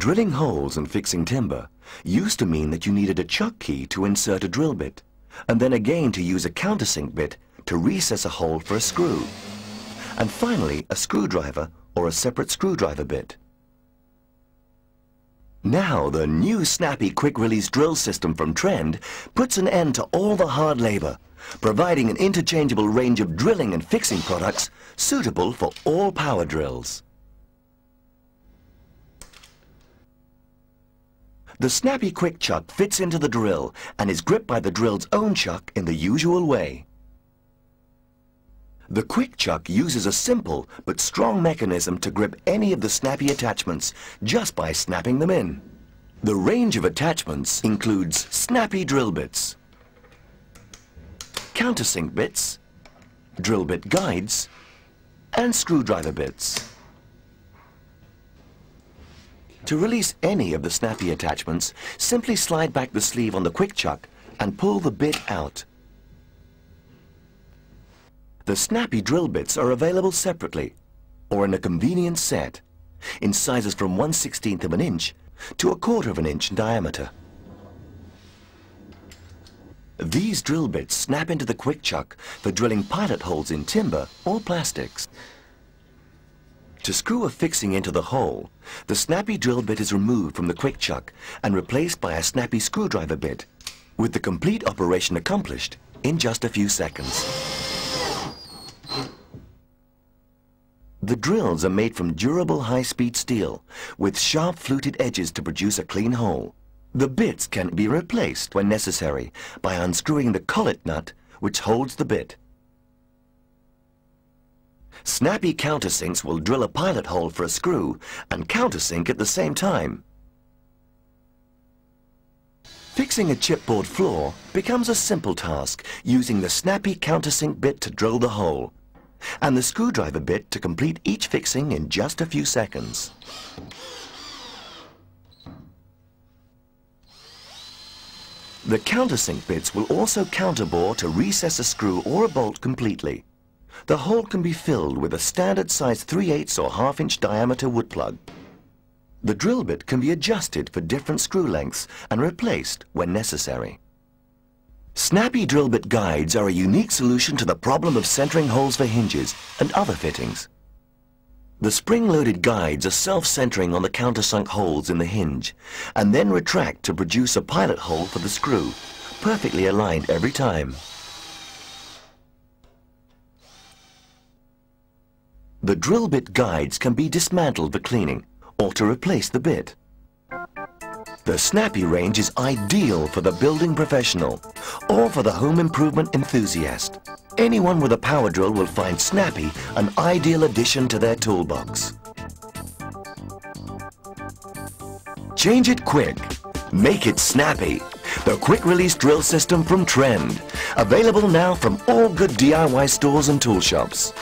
Drilling holes and fixing timber used to mean that you needed a chuck key to insert a drill bit, and then again to use a countersink bit to recess a hole for a screw, and finally a screwdriver or a separate screwdriver bit. Now the new Snappy quick-release drill system from Trend puts an end to all the hard labor, providing an interchangeable range of drilling and fixing products suitable for all power drills. The Snappy Quick Chuck fits into the drill and is gripped by the drill's own chuck in the usual way. The Quick Chuck uses a simple but strong mechanism to grip any of the Snappy attachments just by snapping them in. The range of attachments includes Snappy drill bits, countersink bits, drill bit guides, and screwdriver bits. To release any of the Snappy attachments, simply slide back the sleeve on the Quick Chuck and pull the bit out. The Snappy drill bits are available separately or in a convenient set in sizes from 1/16 of an inch to 1/4 of an inch in diameter. These drill bits snap into the Quick Chuck for drilling pilot holes in timber or plastics. To screw a fixing into the hole, the Snappy drill bit is removed from the Quick Chuck and replaced by a Snappy screwdriver bit, with the complete operation accomplished in just a few seconds. The drills are made from durable high-speed steel with sharp fluted edges to produce a clean hole. The bits can be replaced when necessary by unscrewing the collet nut which holds the bit. Snappy countersinks will drill a pilot hole for a screw and countersink at the same time. Fixing a chipboard floor becomes a simple task using the Snappy countersink bit to drill the hole and the screwdriver bit to complete each fixing in just a few seconds. The countersink bits will also counterbore to recess a screw or a bolt completely. The hole can be filled with a standard size 3/8 or 1/2 inch diameter wood plug. The drill bit can be adjusted for different screw lengths and replaced when necessary. Snappy drill bit guides are a unique solution to the problem of centering holes for hinges and other fittings. The spring-loaded guides are self-centering on the countersunk holes in the hinge and then retract to produce a pilot hole for the screw, perfectly aligned every time. The drill bit guides can be dismantled for cleaning or to replace the bit. The Snappy range is ideal for the building professional or for the home improvement enthusiast. Anyone with a power drill will find Snappy an ideal addition to their toolbox. Change it quick. Make it snappy. The quick-release drill system from Trend. Available now from all good DIY stores and tool shops.